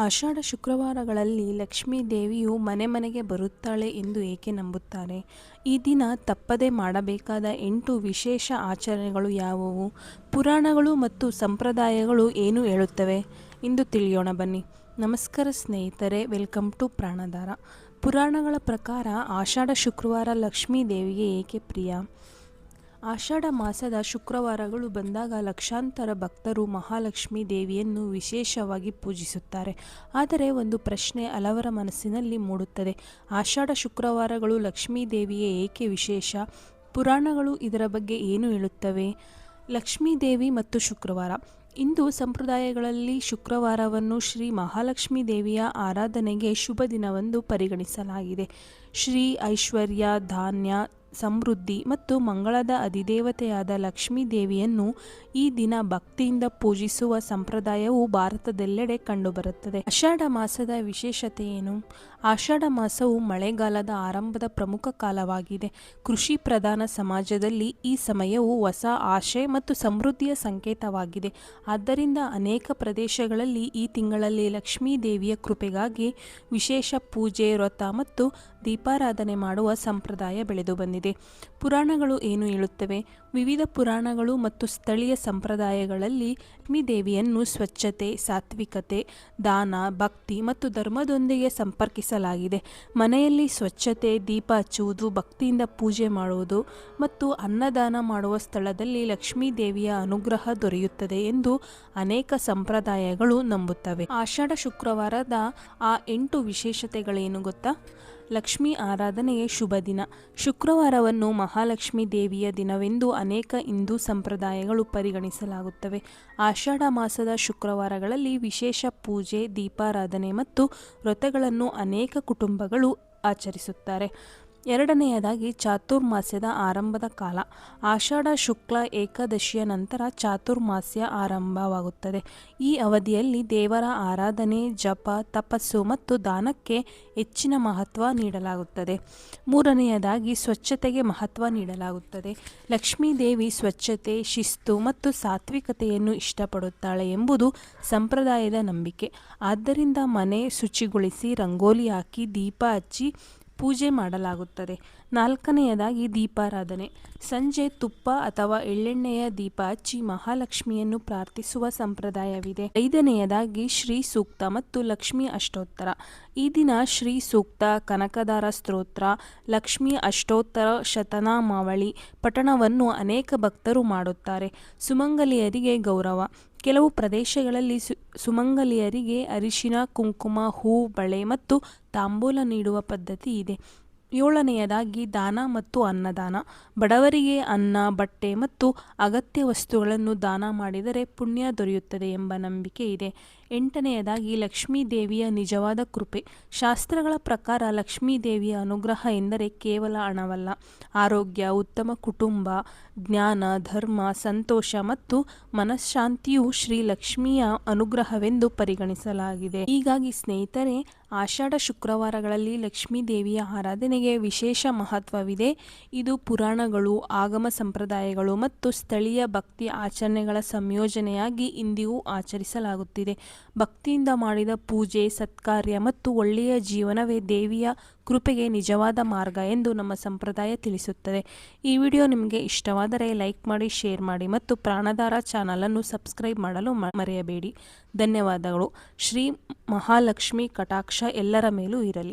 ಆಷಾಢ ಶುಕ್ರವಾರಗಳಲ್ಲಿ ಲಕ್ಷ್ಮೀ ದೇವಿಯು ಮನೆ ಮನೆಗೆ ಬರುತ್ತಾಳೆ ಎಂದು ಏಕೆ ನಂಬುತ್ತಾರೆ? ಈ ದಿನ ತಪ್ಪದೆ ಮಾಡಬೇಕಾದ 8 ವಿಶೇಷ ಆಚರಣೆಗಳು ಯಾವುವು? ಪುರಾಣಗಳು ಮತ್ತು ಸಂಪ್ರದಾಯಗಳು ಏನು ಹೇಳುತ್ತವೆ? ಇಂದು ತಿಳಿಯೋಣ ಬನ್ನಿ. ನಮಸ್ಕಾರ ಸ್ನೇಹಿತರೆ, ವೆಲ್ಕಮ್ ಟು ಪ್ರಾಣಧಾರ. ಪುರಾಣಗಳ ಪ್ರಕಾರ ಆಷಾಢ ಶುಕ್ರವಾರ ಲಕ್ಷ್ಮೀ ದೇವಿಗೆ ಏಕೆ ಪ್ರಿಯ? ಆಷಾಢ ಮಾಸದ ಶುಕ್ರವಾರಗಳು ಬಂದಾಗ ಲಕ್ಷಾಂತರ ಭಕ್ತರು ಮಹಾಲಕ್ಷ್ಮೀ ದೇವಿಯನ್ನು ವಿಶೇಷವಾಗಿ ಪೂಜಿಸುತ್ತಾರೆ. ಆದರೆ ಒಂದು ಪ್ರಶ್ನೆ ಹಲವರ ಮನಸ್ಸಿನಲ್ಲಿ ಮೂಡುತ್ತದೆ. ಆಷಾಢ ಶುಕ್ರವಾರಗಳು ಲಕ್ಷ್ಮೀ ದೇವಿಗೆ ಏಕೆ ವಿಶೇಷ? ಪುರಾಣಗಳು ಇದರ ಬಗ್ಗೆ ಏನು ಹೇಳುತ್ತವೆ? ಲಕ್ಷ್ಮೀ ದೇವಿ ಮತ್ತು ಶುಕ್ರವಾರ. ಹಿಂದೂ ಸಂಪ್ರದಾಯಗಳಲ್ಲಿ ಶುಕ್ರವಾರವನ್ನು ಶ್ರೀ ಮಹಾಲಕ್ಷ್ಮೀ ದೇವಿಯ ಆರಾಧನೆಗೆ ಶುಭ ದಿನವೆಂದು ಪರಿಗಣಿಸಲಾಗಿದೆ. ಶ್ರೀ ಐಶ್ವರ್ಯ, ಧಾನ್ಯ, ಸಮೃದ್ಧಿ ಮತ್ತು ಮಂಗಳದ ಅಧಿದೇವತೆಯಾದ ಲಕ್ಷ್ಮೀ ದೇವಿಯನ್ನು ಈ ದಿನ ಭಕ್ತಿಯಿಂದ ಪೂಜಿಸುವ ಸಂಪ್ರದಾಯವು ಭಾರತದೆಲ್ಲೆಡೆ ಕಂಡುಬರುತ್ತದೆ. ಆಷಾಢ ಮಾಸದ ವಿಶೇಷತೆ ಏನು? ಆಷಾಢ ಮಾಸವು ಮಳೆಗಾಲದ ಆರಂಭದ ಪ್ರಮುಖ ಕಾಲವಾಗಿದೆ. ಕೃಷಿ ಪ್ರಧಾನ ಸಮಾಜದಲ್ಲಿ ಈ ಸಮಯವು ಹೊಸ ಆಶೆ ಮತ್ತು ಸಮೃದ್ಧಿಯ ಸಂಕೇತವಾಗಿದೆ. ಆದ್ದರಿಂದ ಅನೇಕ ಪ್ರದೇಶಗಳಲ್ಲಿ ಈ ತಿಂಗಳಲ್ಲಿ ಲಕ್ಷ್ಮೀ ದೇವಿಯ ಕೃಪೆಗಾಗಿ ವಿಶೇಷ ಪೂಜೆ, ವ್ರತ ಮತ್ತು ದೀಪಾರಾಧನೆ ಮಾಡುವ ಸಂಪ್ರದಾಯ ಬೆಳೆದು ಬಂದಿದೆ. ಪುರಾಣಗಳು ಏನು ಹೇಳುತ್ತವೆ? ವಿವಿಧ ಪುರಾಣಗಳು ಮತ್ತು ಸ್ಥಳೀಯ ಸಂಪ್ರದಾಯಗಳಲ್ಲಿ ಲಕ್ಷ್ಮೀ ದೇವಿಯನ್ನು ಸ್ವಚ್ಛತೆ, ಸಾತ್ವಿಕತೆ, ದಾನ, ಭಕ್ತಿ ಮತ್ತು ಧರ್ಮದೊಂದಿಗೆ ಸಂಪರ್ಕಿಸಲಾಗಿದೆ. ಮನೆಯಲ್ಲಿ ಸ್ವಚ್ಛತೆ, ದೀಪ ಹಚ್ಚುವುದು, ಭಕ್ತಿಯಿಂದ ಪೂಜೆ ಮಾಡುವುದು ಮತ್ತು ಅನ್ನದಾನ ಮಾಡುವ ಸ್ಥಳದಲ್ಲಿ ಲಕ್ಷ್ಮೀ ದೇವಿಯ ಅನುಗ್ರಹ ದೊರೆಯುತ್ತದೆ ಎಂದು ಅನೇಕ ಸಂಪ್ರದಾಯಗಳು ನಂಬುತ್ತವೆ. ಆಷಾಢ ಶುಕ್ರವಾರದ ಆ 8 ವಿಶೇಷತೆಗಳೇನು ಗೊತ್ತಾ? ಲಕ್ಷ್ಮೀ ಆರಾಧನೆಗೆ ಶುಭ ದಿನ. ಶುಕ್ರವಾರವನ್ನು ಮಹಾಲಕ್ಷ್ಮೀ ದೇವಿಯ ದಿನವೆಂದು ಅನೇಕ ಹಿಂದೂ ಸಂಪ್ರದಾಯಗಳು ಪರಿಗಣಿಸಲಾಗುತ್ತವೆ. ಆಷಾಢ ಮಾಸದ ಶುಕ್ರವಾರಗಳಲ್ಲಿ ವಿಶೇಷ ಪೂಜೆ, ದೀಪಾರಾಧನೆ ಮತ್ತು ವ್ರತಗಳನ್ನು ಅನೇಕ ಕುಟುಂಬಗಳು ಆಚರಿಸುತ್ತಾರೆ. ಎರಡನೆಯದಾಗಿ ಚಾತುರ್ಮಾಸ್ಯದ ಆರಂಭದ ಕಾಲ. ಆಷಾಢ ಶುಕ್ಲ ಏಕಾದಶಿಯ ನಂತರ ಚಾತುರ್ಮಾಸ್ಯ ಆರಂಭವಾಗುತ್ತದೆ. ಈ ಅವಧಿಯಲ್ಲಿ ದೇವರ ಆರಾಧನೆ, ಜಪ, ತಪಸ್ಸು ಮತ್ತು ದಾನಕ್ಕೆ ಹೆಚ್ಚಿನ ಮಹತ್ವ ನೀಡಲಾಗುತ್ತದೆ. ಮೂರನೆಯದಾಗಿ ಸ್ವಚ್ಛತೆಗೆ ಮಹತ್ವ ನೀಡಲಾಗುತ್ತದೆ. ಲಕ್ಷ್ಮೀ ದೇವಿ ಸ್ವಚ್ಛತೆ, ಶಿಸ್ತು ಮತ್ತು ಸಾತ್ವಿಕತೆಯನ್ನು ಇಷ್ಟಪಡುತ್ತಾಳೆ ಎಂಬುದು ಸಂಪ್ರದಾಯದ ನಂಬಿಕೆ. ಆದ್ದರಿಂದ ಮನೆ ಶುಚಿಗೊಳಿಸಿ, ರಂಗೋಲಿ ಹಾಕಿ, ದೀಪ ಹಚ್ಚಿ ಪೂಜೆ ಮಾಡಲಾಗುತ್ತದೆ. ನಾಲ್ಕನೆಯದಾಗಿ ದೀಪಾರಾಧನೆ. ಸಂಜೆ ತುಪ್ಪ ಅಥವಾ ಎಳ್ಳೆಣ್ಣೆಯ ದೀಪ ಹಚ್ಚಿ ಮಹಾಲಕ್ಷ್ಮಿಯನ್ನು ಪ್ರಾರ್ಥಿಸುವ ಸಂಪ್ರದಾಯವಿದೆ. ಐದನೆಯದಾಗಿ ಶ್ರೀ ಸೂಕ್ತ ಮತ್ತು ಲಕ್ಷ್ಮೀ ಅಷ್ಟೋತ್ತರ. ಈ ದಿನ ಶ್ರೀ ಸೂಕ್ತ, ಕನಕದಾರ ಸ್ತೋತ್ರ, ಲಕ್ಷ್ಮೀ ಅಷ್ಟೋತ್ತರ ಶತನಾಮಾವಳಿ ಪಠಣವನ್ನು ಅನೇಕ ಭಕ್ತರು ಮಾಡುತ್ತಾರೆ. ಸುಮಂಗಲಿಯರಿಗೆ ಗೌರವ. ಕೆಲವು ಪ್ರದೇಶಗಳಲ್ಲಿ ಸುಮಂಗಲಿಯರಿಗೆ ಅರಿಶಿನ, ಕುಂಕುಮ, ಹೂ, ಬಳೆ ಮತ್ತು ತಾಂಬೂಲ ನೀಡುವ ಪದ್ಧತಿ ಇದೆ. ಏಳನೆಯದಾಗಿ ದಾನ ಮತ್ತು ಅನ್ನದಾನ. ಬಡವರಿಗೆ ಅನ್ನ, ಬಟ್ಟೆ ಮತ್ತು ಅಗತ್ಯ ವಸ್ತುಗಳನ್ನು ದಾನ ಮಾಡಿದರೆ ಪುಣ್ಯ ದೊರೆಯುತ್ತದೆ ಎಂಬ ನಂಬಿಕೆ ಇದೆ. ಎಂಟನೆಯದಾಗಿ ಲಕ್ಷ್ಮೀ ದೇವಿಯ ನಿಜವಾದ ಕೃಪೆ. ಶಾಸ್ತ್ರಗಳ ಪ್ರಕಾರ ಲಕ್ಷ್ಮೀ ದೇವಿಯ ಅನುಗ್ರಹ ಎಂದರೆ ಕೇವಲ ಹಣವಲ್ಲ. ಆರೋಗ್ಯ, ಉತ್ತಮ ಕುಟುಂಬ, ಜ್ಞಾನ, ಧರ್ಮ, ಸಂತೋಷ ಮತ್ತು ಮನಃಶಾಂತಿಯು ಶ್ರೀ ಲಕ್ಷ್ಮಿಯ ಅನುಗ್ರಹವೆಂದು ಪರಿಗಣಿಸಲಾಗಿದೆ. ಹೀಗಾಗಿ ಸ್ನೇಹಿತರೆ, ಆಷಾಢ ಶುಕ್ರವಾರಗಳಲ್ಲಿ ಲಕ್ಷ್ಮೀ ದೇವಿಯ ಆರಾಧನೆಗೆ ವಿಶೇಷ ಮಹತ್ವವಿದೆ. ಇದು ಪುರಾಣಗಳು, ಆಗಮ ಸಂಪ್ರದಾಯಗಳು ಮತ್ತು ಸ್ಥಳೀಯ ಭಕ್ತಿ ಆಚರಣೆಗಳ ಸಂಯೋಜನೆಯಾಗಿ ಇಂದಿಗೂ ಆಚರಿಸಲಾಗುತ್ತಿದೆ. ಭಕ್ತಿಯಿಂದ ಮಾಡಿದ ಪೂಜೆ, ಸತ್ಕಾರ್ಯ ಮತ್ತು ಒಳ್ಳೆಯ ಜೀವನವೇ ದೇವಿಯ ಕೃಪೆಗೆ ನಿಜವಾದ ಮಾರ್ಗ ಎಂದು ನಮ್ಮ ಸಂಪ್ರದಾಯ ತಿಳಿಸುತ್ತದೆ. ಈ ವಿಡಿಯೋ ನಿಮಗೆ ಇಷ್ಟವಾದರೆ ಲೈಕ್ ಮಾಡಿ, ಶೇರ್ ಮಾಡಿ ಮತ್ತು ಪ್ರಾಣಧಾರ ಚಾನಲನ್ನು ಸಬ್ಸ್ಕ್ರೈಬ್ ಮಾಡಲು ಮರೆಯಬೇಡಿ. ಧನ್ಯವಾದಗಳು. ಶ್ರೀ ಮಹಾಲಕ್ಷ್ಮಿ ಕಟಾಕ್ಷ ಎಲ್ಲರ ಮೇಲೂ ಇರಲಿ.